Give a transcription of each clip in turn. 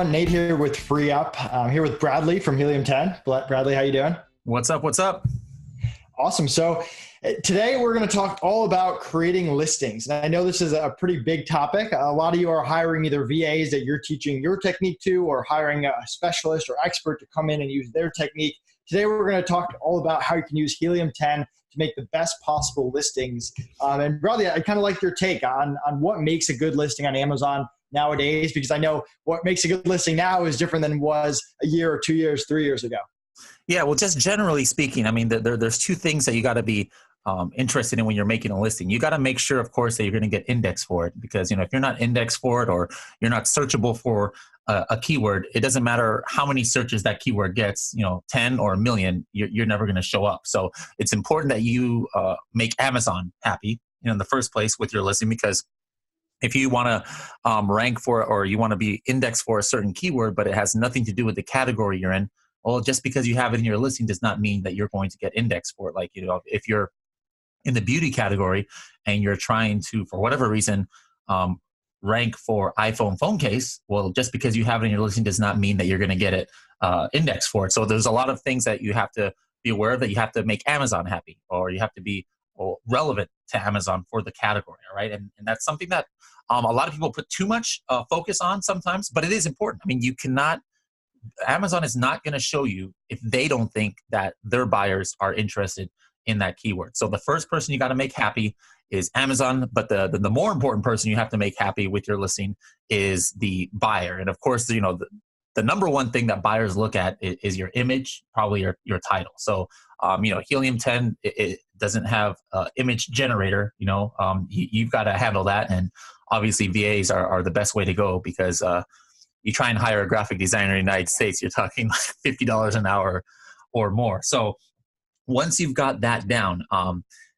everyone. Nate here with FreeUp. I'm here with Bradley from Helium 10. Bradley, how you doing? What's up? What's up? Awesome. So today we're going to talk all about creating listings. And I know this is a pretty big topic. A lot of you are hiring either VAs that you're teaching your technique to, or hiring a specialist or expert to come in and use their technique. Today we're going to talk all about how you can use Helium 10 to make the best possible listings. And Bradley, I kind of like your take on what makes a good listing on Amazon nowadays, because I know what makes a good listing now is different than was a year or 2 years, 3 years ago. Yeah, well, just generally speaking, I mean, there's two things that you got to be interested in when you're making a listing. You got to make sure, of course, that you're going to get indexed for it, because, if you're not indexed for it, or you're not searchable for a keyword, it doesn't matter how many searches that keyword gets, 10 or a million, you're never going to show up. So it's important that you make Amazon happy in the first place with your listing, because if you want to rank for, or you want to be indexed for a certain keyword, but it has nothing to do with the category you're in, well, just because you have it in your listing does not mean that you're going to get indexed for it. Like, if you're in the beauty category and you're trying to, for whatever reason, rank for iPhone phone case, well, just because you have it in your listing does not mean that you're going to get it indexed for it. So there's a lot of things that you have to be aware of, that you have to make Amazon happy, or you have to be relevant to Amazon for the category. All right. And that's something that a lot of people put too much focus on sometimes, but it is important. I mean, Amazon is not going to show you if they don't think that their buyers are interested in that keyword. So the first person you got to make happy is Amazon, but the more important person you have to make happy with your listing is the buyer. And of course, the number one thing that buyers look at is your image, probably your title. So, Helium 10, it doesn't have image generator, you've got to handle that. And obviously VAs are the best way to go, because you try and hire a graphic designer in the United States, you're talking like $50 an hour or more. So once you've got that down,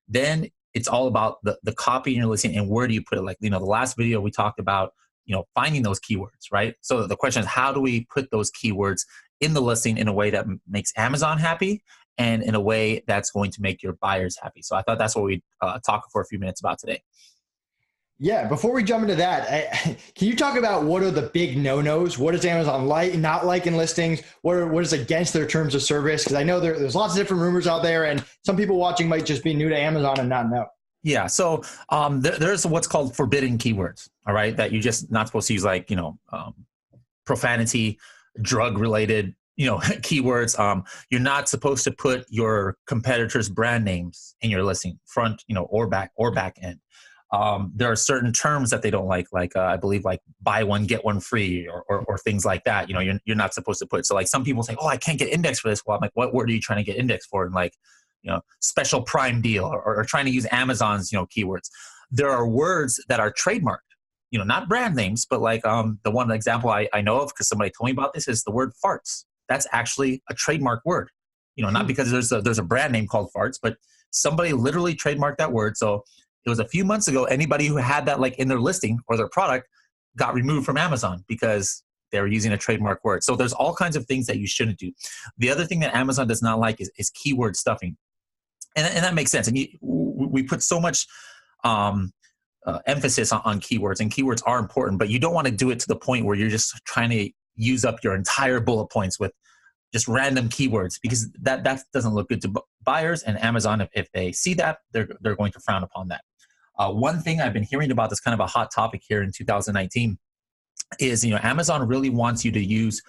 then it's all about the copy in your listing and where do you put it. Like, the last video we talked about, finding those keywords, right? So the question is, how do we put those keywords in the listing in a way that makes Amazon happy and in a way that's going to make your buyers happy? So I thought that's what we'd talk for a few minutes about today. Yeah, before we jump into that, can you talk about what are the big no-nos? What does Amazon not like in listings? What is against their terms of service? Because I know there's lots of different rumors out there, and some people watching might just be new to Amazon and not know. Yeah, so there's what's called forbidden keywords, all right, that you're just not supposed to use, like, profanity, drug-related, keywords. You're not supposed to put your competitors' brand names in your listing, front, or back end. There are certain terms that they don't like I believe, like buy one, get one free, or things like that. You're not supposed to put. So like some people say, oh, I can't get indexed for this. Well, I'm like, what word are you trying to get indexed for? And like, special prime deal, or trying to use Amazon's, keywords. There are words that are trademarked, not brand names, but like the one example I know of, because somebody told me about this, is the word farts. That's actually a trademark word. Not because there's a brand name called farts, but somebody literally trademarked that word. So it was a few months ago, anybody who had that like in their listing or their product got removed from Amazon because they were using a trademark word. So there's all kinds of things that you shouldn't do. The other thing that Amazon does not like is keyword stuffing. And that makes sense. And we put so much emphasis on keywords, and keywords are important, but you don't want to do it to the point where you're just trying to use up your entire bullet points with just random keywords, because that doesn't look good to buyers. And Amazon, if they see that, they're going to frown upon that. One thing I've been hearing about that's kind of a hot topic here in 2019 is, Amazon really wants you to use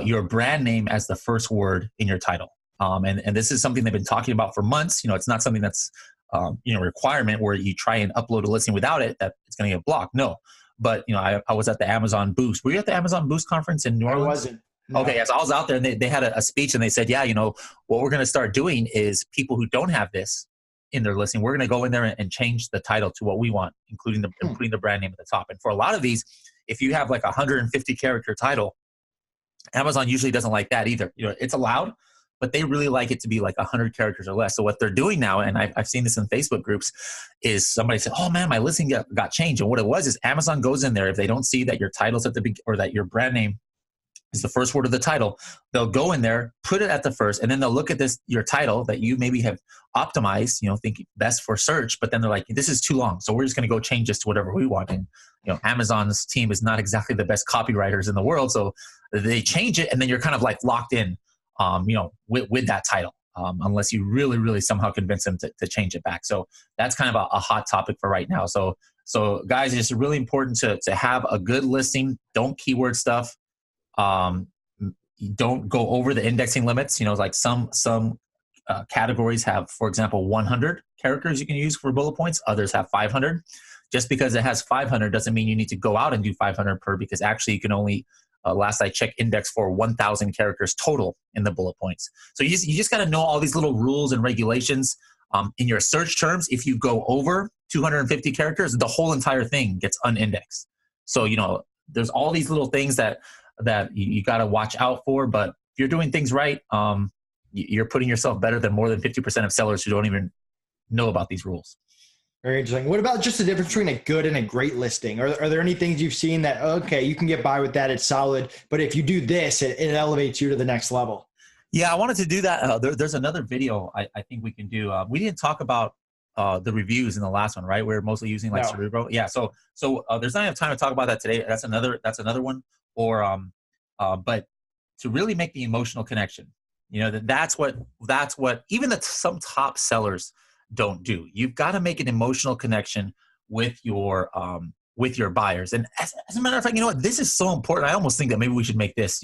your brand name as the first word in your title. And this is something they've been talking about for months. It's not something that's, a requirement where you try and upload a listing without it, that it's going to get blocked. No. But, I was at the Amazon Boost. Were you at the Amazon Boost conference in New Orleans? I wasn't. No. Okay, yes, I was out there, and they had a speech, and they said, yeah, what we're going to start doing is people who don't have this in their listing, we're going to go in there and change the title to what we want, including putting the brand name at the top. And for a lot of these, if you have like a 150 character title, Amazon usually doesn't like that either. It's allowed, but they really like it to be like 100 characters or less. So what they're doing now, and I've seen this in Facebook groups, is somebody said, oh man, my listing got changed. And what it was is Amazon goes in there, if they don't see that your title's at the beginning, or that your brand name is the first word of the title. They'll go in there, put it at the first, and then they'll look at your title that you maybe have optimized, think best for search, but then they're like, this is too long. So we're just going to go change this to whatever we want. And, Amazon's team is not exactly the best copywriters in the world. So they change it, and then you're kind of like locked in, with that title, unless you really, really somehow convince them to change it back. So that's kind of a hot topic for right now. So guys, it's really important to have a good listing. Don't keyword stuff. Don't go over the indexing limits. Like some categories have, for example, 100 characters you can use for bullet points. Others have 500. Just because it has 500 doesn't mean you need to go out and do 500 per, because actually you can only, last I checked, index for 1,000 characters total in the bullet points. So you just got to know all these little rules and regulations. In your search terms, if you go over 250 characters, the whole entire thing gets unindexed. So, there's all these little things that you got to watch out for. But if you're doing things right, you're putting yourself better than more than 50% of sellers who don't even know about these rules. Very interesting. What about just the difference between a good and a great listing? Are there any things you've seen that, okay, you can get by with that, it's solid, but if you do this, it elevates you to the next level? Yeah, I wanted to do that. There's another video I think we can do. We didn't talk about the reviews in the last one, right? We're mostly using Cerebro. Yeah, so there's not enough time to talk about that today. That's another one. Or but to really make the emotional connection, that's what even some top sellers don't do. You've got to make an emotional connection with your buyers. And as a matter of fact, this is so important. I almost think that maybe we should make this,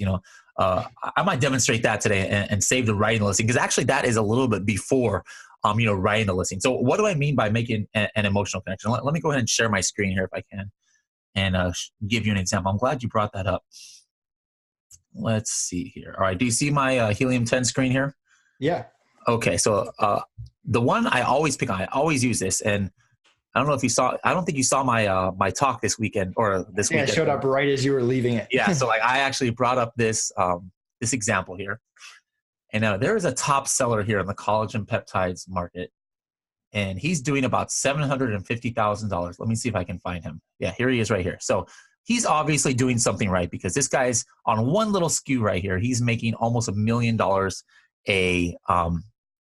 I might demonstrate that today and save the writing the listing, because actually that is a little bit before, writing the listing. So what do I mean by making an emotional connection? Let me go ahead and share my screen here if I can, and give you an example. I'm glad you brought that up. Let's see here. All right. Do you see my Helium 10 screen here? Yeah. Okay. So the one I always pick on, I always use this, and I don't know if you saw. I don't think you saw my my talk this weekend or this weekend. Yeah, it showed up right as you were leaving it. Yeah, so I actually brought up this this example here, and there is a top seller here in the collagen peptides market, and he's doing about $750,000. Let me see if I can find him. Yeah, here he is right here. So he's obviously doing something right, because this guy's on one little SKU right here. He's making almost $1 million a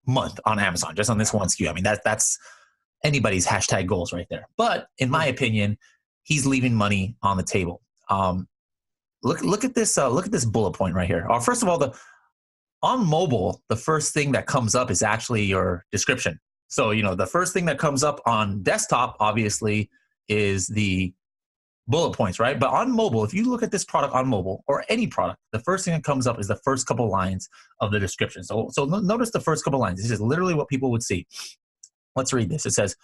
month on Amazon, just on this one SKU. I mean, that's anybody's hashtag goals right there. But in my opinion, he's leaving money on the table. Look at this bullet point right here. First of all, on mobile, the first thing that comes up is actually your description. So, the first thing that comes up on desktop, obviously, is the bullet points, right? But on mobile, if you look at this product on mobile or any product, the first thing that comes up is the first couple lines of the description. So notice the first couple lines. This is literally what people would see. Let's read this. It says,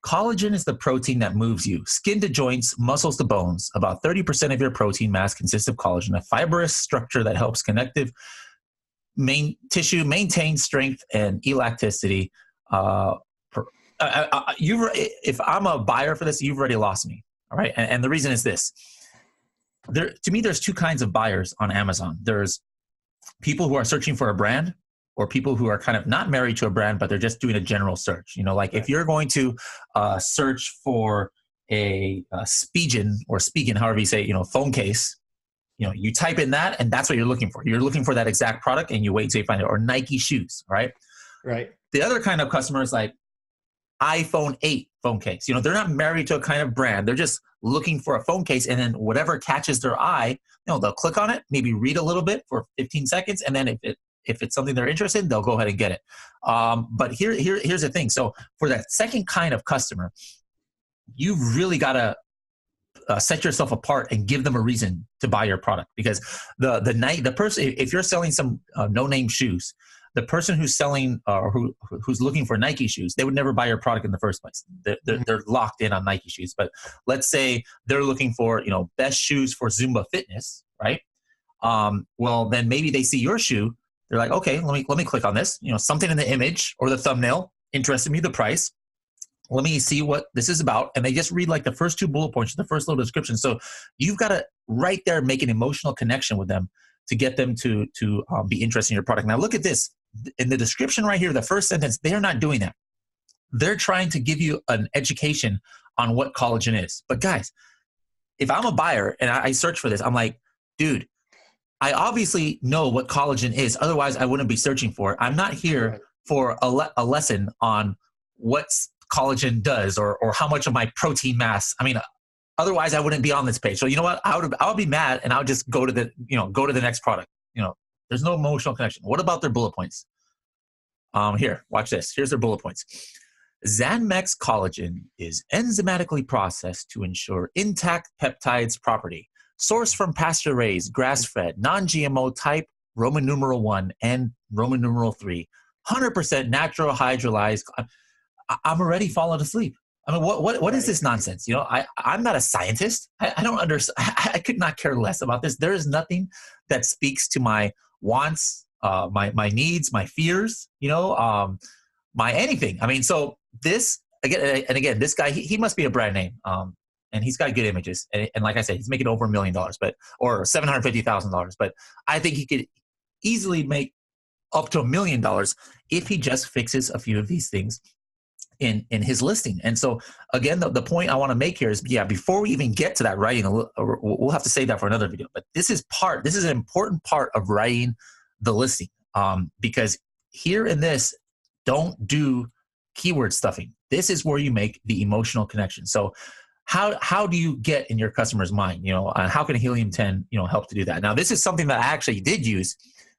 collagen is the protein that moves you, skin to joints, muscles to bones. About 30% of your protein mass consists of collagen, a fibrous structure that helps connective tissue maintain strength and elasticity. If I'm a buyer for this, you've already lost me. All right. And the reason is this. To me, there's two kinds of buyers on Amazon. There's people who are searching for a brand, or people who are kind of not married to a brand, but they're just doing a general search. Like if you're going to search for a Spigen or Spigen, however you say, phone case, you type in that, and that's what you're looking for. You're looking for that exact product, and you wait till you find it. Or Nike shoes, right? Right. The other kind of customer is like iPhone 8 phone case. They're not married to a kind of brand. They're just looking for a phone case, and then whatever catches their eye, they'll click on it, maybe read a little bit for 15 seconds, and then if it's something they're interested in, they'll go ahead and get it. But here's the thing. So for that second kind of customer, you've really got to set yourself apart and give them a reason to buy your product. Because the person, if you're selling some no-name shoes, the person who's selling or who's looking for Nike shoes, they would never buy your product in the first place. They're locked in on Nike shoes. But let's say they're looking for best shoes for Zumba fitness, right? Well, then maybe they see your shoe. They're like, okay, let me click on this. Something in the image or the thumbnail interested me, the price. Let me see what this is about. And they just read like the first two bullet points, the first little description. So you've got to right there make an emotional connection with them to get them to be interested in your product. Now look at this. In the description right here, the first sentence, they're not doing that. They're trying to give you an education on what collagen is. But guys, if I'm a buyer and I search for this, I'm like, dude, I obviously know what collagen is. Otherwise, I wouldn't be searching for it. I'm not here Right. for a lesson on what collagen does or how much of my protein mass. I mean, otherwise, I wouldn't be on this page. So you know what? I would be mad, and I would just go to the next product. There's no emotional connection. What about their bullet points? Here, watch this. Here's their bullet points. Zanmex collagen is enzymatically processed to ensure intact peptides property. Sourced from pasture-raised, grass-fed, non-GMO type Roman numeral 1 and Roman numeral 3. 100% natural hydrolyzed. I'm already falling asleep. I mean, what is this nonsense? I'm not a scientist. I don't understand. I could not care less about this. There is nothing that speaks to my wants, my needs, my fears, my anything. I mean, so this again, this guy, he must be a brand name. And he's got good images. And like I said, he's making over $1 million, or $750,000. But I think he could easily make up to $1 million if he just fixes a few of these things in his listing. And so again, the point I want to make here is, before we even get to that writing, we'll have to save that for another video. But this is an important part of writing the listing, because here in this, don't do keyword stuffing. This is where you make the emotional connection. So how do you get in your customer's mind? How can Helium 10 help to do that? Now, this is something that I actually did use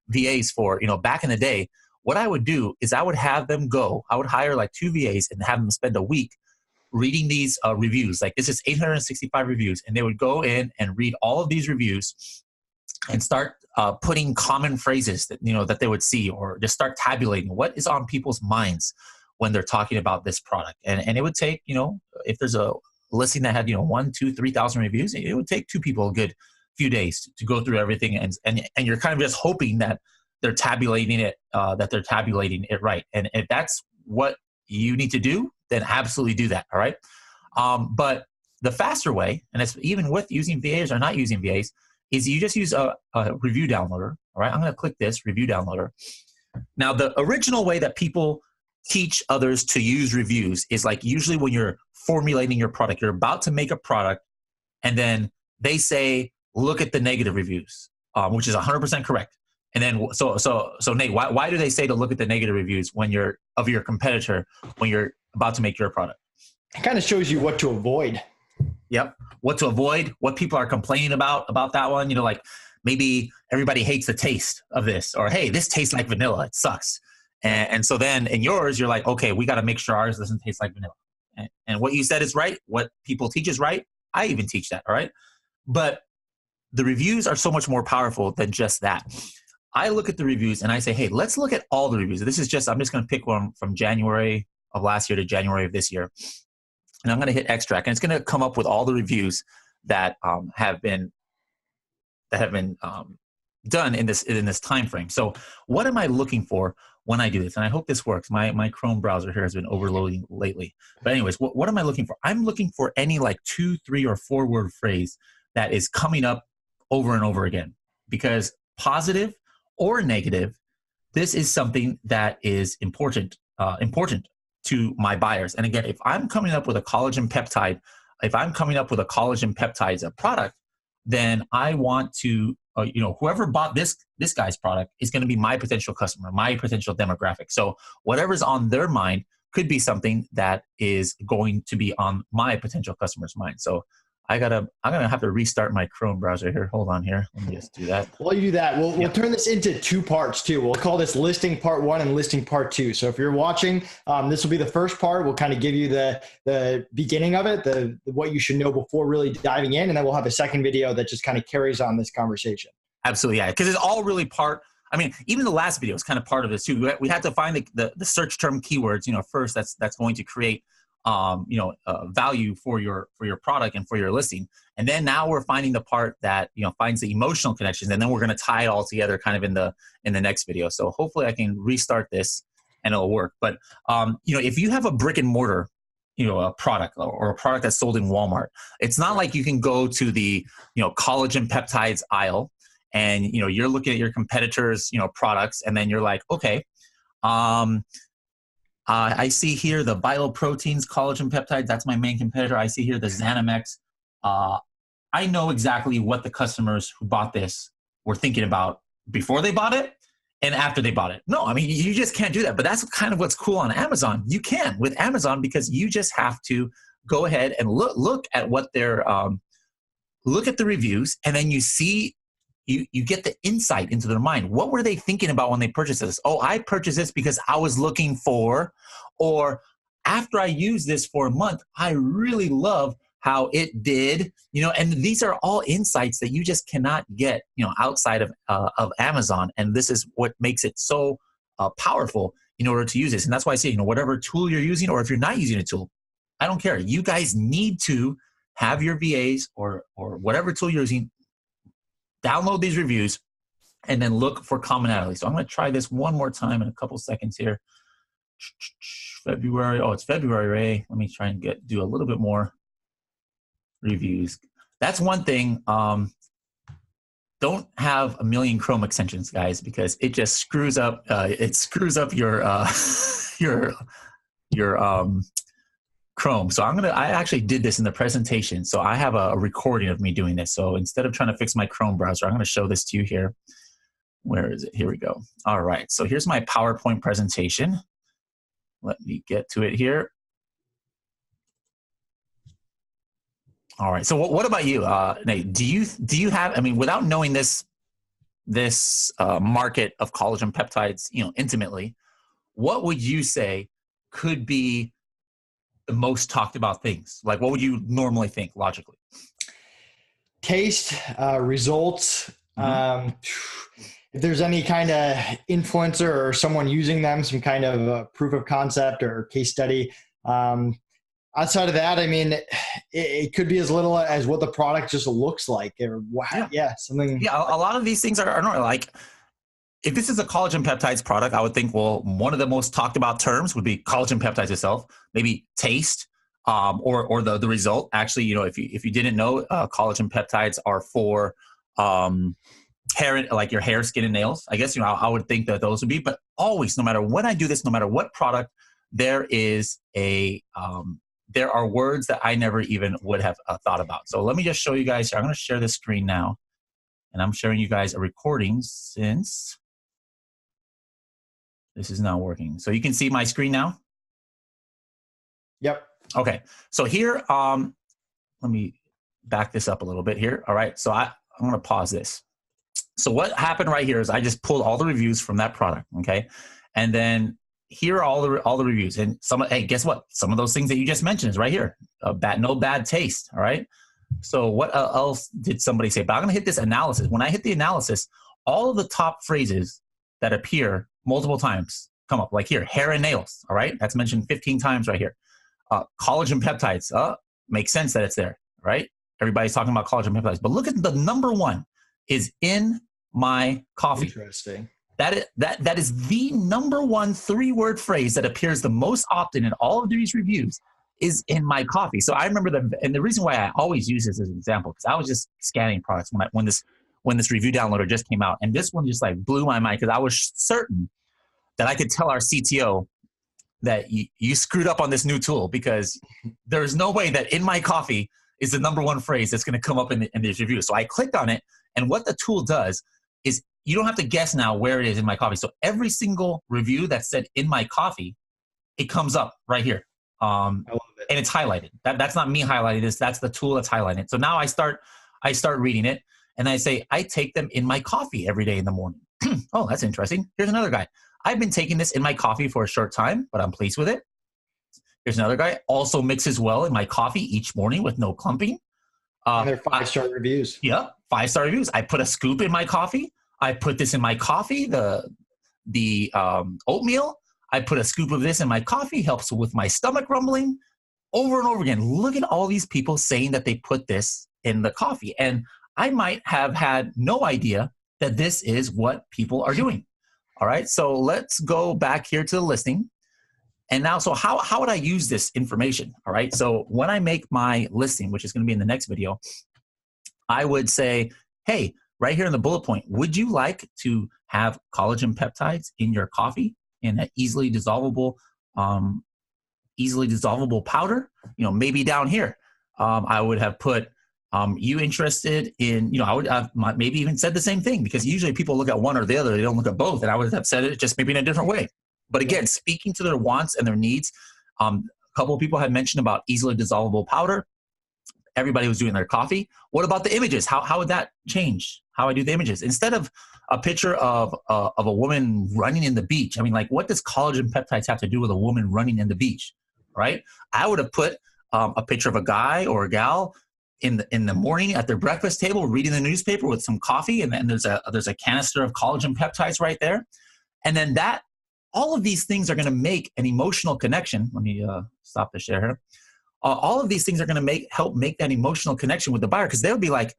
VAs for. Back in the day, what I would do is I would have them I would hire like 2 VAs and have them spend a week reading these reviews. Like, this is 865 reviews, and they would go in and read all of these reviews and start putting common phrases that they would see, or just start tabulating what is on people's minds when they're talking about this product. And it would take, if there's a listing that had 1, 2, 3,000 reviews, it would take 2 people a good few days to go through everything, and you're kind of just hoping that they're tabulating it right. And if that's what you need to do, then absolutely do that. All right. But the faster way, and it's even with using VAs or not using VAs, is you just use a review downloader. All right. I'm going to click this review downloader. Now, the original way that people teach others to use reviews is like, usually when you're formulating your product, you're about to make a product, and then they say, look at the negative reviews, which is 100% correct. And then, so Nate, why do they say to look at the negative reviews of your competitor when you're about to make your product? It kind of shows you what to avoid. Yep. What to avoid, what people are complaining about that one. Like, maybe everybody hates the taste of this, or, hey, this tastes like vanilla. It sucks. And so then in yours, you're like, okay, we got to make sure ours doesn't taste like vanilla. And what you said is right. What people teach is right. I even teach that. All right. But the reviews are so much more powerful than just that. I look at the reviews and I say, hey, let's look at all the reviews. I'm just going to pick one from January of last year to January of this year. And I'm going to hit extract, and it's going to come up with all the reviews that have been done in this time frame. So what am I looking for when I do this? And I hope this works. My Chrome browser here has been overloading lately. But anyways, what am I looking for? I'm looking for any like 2, 3, or 4 word phrase that is coming up over and over again, because positive or negative, this is something that is important to my buyers. And again, if I'm coming up with a collagen peptide, as a product, then I want to, whoever bought this guy's product is going to be my potential customer, my potential demographic. So whatever's on their mind could be something that is going to be on my potential customer's mind. So I'm gonna have to restart my Chrome browser here. Hold on here. Let me just do that. While you do that, we'll turn this into 2 parts too. We'll call this listing part 1 and listing part 2. So if you're watching, this will be the first part. We'll kind of give you the beginning of it, what you should know before really diving in, and then we'll have a second video that just kind of carries on this conversation. Absolutely, yeah, because it's all really part. I mean, even the last video is kind of part of this too. We had to find the search term keywords, first. That's going to create value for your product and for your listing. And then now we're finding the part that, finds the emotional connections. And then we're going to tie it all together kind of in the next video. So hopefully I can restart this and it'll work. But, if you have a brick and mortar, a product or a product that's sold in Walmart, it's not like you can go to the, collagen peptides aisle and, you're looking at your competitors, products. And then you're like, okay, I see here the Vital Proteins collagen peptides. That's my main competitor. I see here the Zanamex. I know exactly what the customers who bought this were thinking about before they bought it and after they bought it. No, I mean, you just can't do that. But that's kind of what's cool on Amazon. You can with Amazon because you just have to go ahead and look at what their look at the reviews, and then you see you get the insight into their mind. What were they thinking about when they purchased this? Oh, I purchased this because I was looking for, or after I used this for a month, I really love how it did, and these are all insights that you just cannot get, outside of Amazon. And this is what makes it so powerful in order to use this. And that's why I say, whatever tool you're using, or if you're not using a tool, I don't care. You guys need to have your VAs or whatever tool you're using, download these reviews, and then look for commonality. So I'm going to try this one more time in a couple seconds here. February. Oh, it's February, Ray. Let me try and do a little bit more reviews. That's one thing. Don't have a million Chrome extensions, guys, because it just screws up. It screws up your Chrome. So I actually did this in the presentation. So I have a recording of me doing this. So instead of trying to fix my Chrome browser, I'm going to show this to you here. Where is it? Here we go. All right. So here's my PowerPoint presentation. Let me get to it here. All right. So what about you, Nate? Do you have? I mean, without knowing this market of collagen peptides, intimately, what would you say could be the most talked about things? Like, what would you normally think logically? Taste, results. If there's any kind of influencer or someone using them, some kind of proof of concept or case study. Outside of that, I mean, it could be as little as what the product just looks like, or something. Yeah, a lot of these things are not like. If this is a collagen peptides product, I would think, well, one of the most talked about terms would be collagen peptides itself, maybe taste, or the result. Actually, if you didn't know, collagen peptides are for hair, like your hair, skin, and nails. I guess I would think that those would be. But always, no matter when I do this, no matter what product, there is there are words that I never even would have thought about. So let me just show you guys. I'm going to share this screen now, and I'm showing you guys a recording since this is not working. So you can see my screen now? Yep. Okay. So here, let me back this up a little bit here. All right. So I'm going to pause this. So what happened right here is I just pulled all the reviews from that product. Okay. And then here are all the reviews. And hey, guess what? Some of those things that you just mentioned is right here. No bad taste. All right. So what else did somebody say? But I'm going to hit this analysis. When I hit the analysis, all of the top phrases that appear multiple times come up, like here, hair and nails. All right. That's mentioned 15 times right here. Collagen peptides. Makes sense that it's there, right? Everybody's talking about collagen peptides. But look at the number one is in my coffee. Interesting. That is the number one 3-word phrase that appears the most often in all of these reviews is in my coffee. So I remember and the reason why I always use this as an example, because I was just scanning products when this review downloader just came out, and this one just like blew my mind because I was certain that I could tell our CTO that you screwed up on this new tool, because there's no way that in my coffee is the number one phrase that's going to come up in these reviews. So I clicked on it, and what the tool does is you don't have to guess now where it is in my coffee. So every single review that said in my coffee, it comes up right here. I love it. And it's highlighted. That's not me highlighting this. That's the tool that's highlighting it. So now I start reading it, and I say, I take them in my coffee every day in the morning. Oh, that's interesting. Here's another guy. I've been taking this in my coffee for a short time, but I'm pleased with it. Here's another guy. Also mixes well in my coffee each morning with no clumping. And they're 5-star reviews. Yeah, 5-star reviews. I put a scoop in my coffee. I put this in my coffee, the oatmeal. I put a scoop of this in my coffee. Helps with my stomach rumbling. Over and over again. Look at all these people saying that they put this in the coffee. And I might have had no idea that this is what people are doing. All right, so let's go back here to the listing. And now, so how would I use this information? All right, so when I make my listing, which is going to be in the next video, I would say, hey, right here in the bullet point, would you like to have collagen peptides in your coffee in an easily dissolvable powder? Maybe down here, I would have put You interested in, I would have maybe even said the same thing, because usually people look at one or the other. They don't look at both. And I would have said it just maybe in a different way. But again, speaking to their wants and their needs. A couple of people had mentioned about easily dissolvable powder. Everybody was doing their coffee. What about the images? How would that change how I do the images? Instead of a picture of a woman running in the beach, I mean, like, what does collagen peptides have to do with a woman running in the beach, right? I would have put a picture of a guy or a gal in the morning at their breakfast table reading the newspaper with some coffee, and then there's a canister of collagen peptides right there. And then all of these things are going to make an emotional connection. Let me stop the share here. All of these things are going to help make that emotional connection with the buyer, because they'll be like,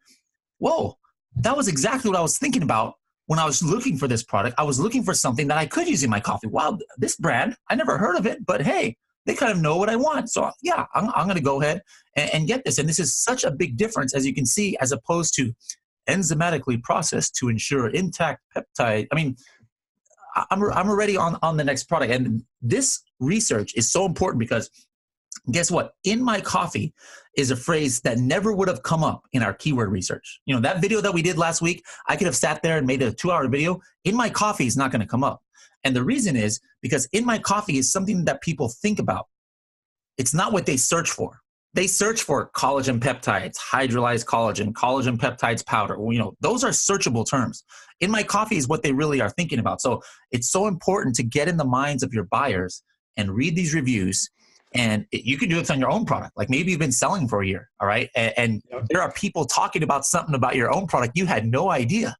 whoa, that was exactly what I was thinking about when I was looking for this product. I was looking for something that I could use in my coffee. Wow, this brand, I never heard of it, but hey, they kind of know what I want. So yeah, I'm going to go ahead and get this. And this is such a big difference, as you can see, as opposed to enzymatically processed to ensure intact peptide. I mean, I'm already on the next product. And this research is so important because guess what? In my coffee is a phrase that never would have come up in our keyword research. That video that we did last week, I could have sat there and made a 2-hour video. In my coffee is not going to come up. And the reason is because in my coffee is something that people think about. It's not what they search for. They search for collagen peptides, hydrolyzed collagen, collagen peptides powder. Those are searchable terms. In my coffee is what they really are thinking about. So it's so important to get in the minds of your buyers and read these reviews. And you can do this on your own product. Like maybe you've been selling for a year, all right? And there are people talking about something about your own product you had no idea.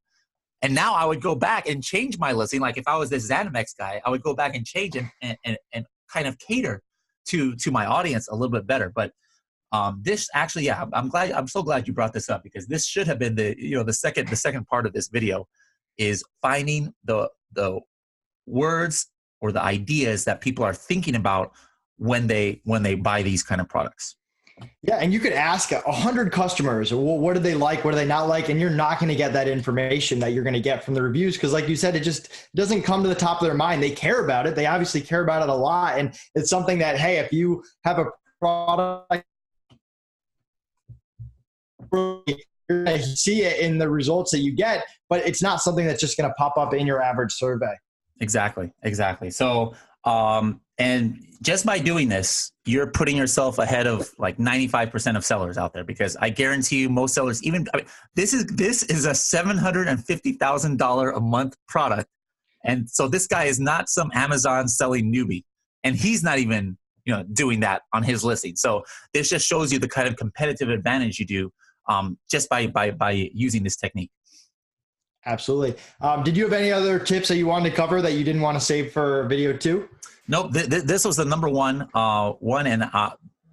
And now I would go back and change my listing. Like if I was this Xanamex guy, I would go back and change and kind of cater to my audience a little bit better. But this actually, yeah, I'm so glad you brought this up, because this should have been the second part of this video, is finding the words or the ideas that people are thinking about when they buy these kind of products. Yeah, and you could ask 100 customers, well, what do they like? What do they not like? And you're not going to get that information that you're going to get from the reviews, because like you said, it just doesn't come to the top of their mind. They care about it. They obviously care about it a lot. And it's something that, hey, if you have a product, you're going to see it in the results that you get, but it's not something that's just going to pop up in your average survey. Exactly. So, and just by doing this, you're putting yourself ahead of like 95% of sellers out there, because I guarantee you most sellers, this is a $750,000 a month product. And so this guy is not some Amazon selling newbie, and he's not even, doing that on his listing. So this just shows you the kind of competitive advantage you do, just by using this technique. Absolutely. Did you have any other tips that you wanted to cover that you didn't want to save for video 2? Nope. This was the number one. And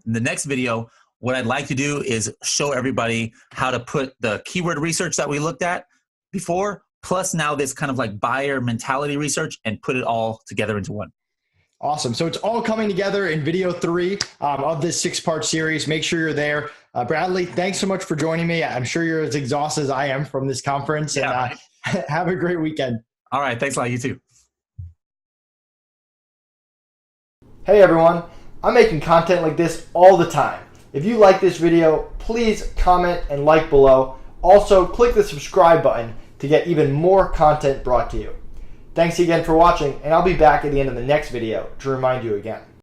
the next video, what I'd like to do is show everybody how to put the keyword research that we looked at before, plus now this kind of like buyer mentality research, and put it all together into one. Awesome. So it's all coming together in video 3 of this 6-part series. Make sure you're there. Bradley, thanks so much for joining me. I'm sure you're as exhausted as I am from this conference. Yeah. And have a great weekend. All right. Thanks a lot. You too. Hey everyone. I'm making content like this all the time. If you like this video, please comment and like below. Also, click the subscribe button to get even more content brought to you. Thanks again for watching, and I'll be back at the end of the next video to remind you again.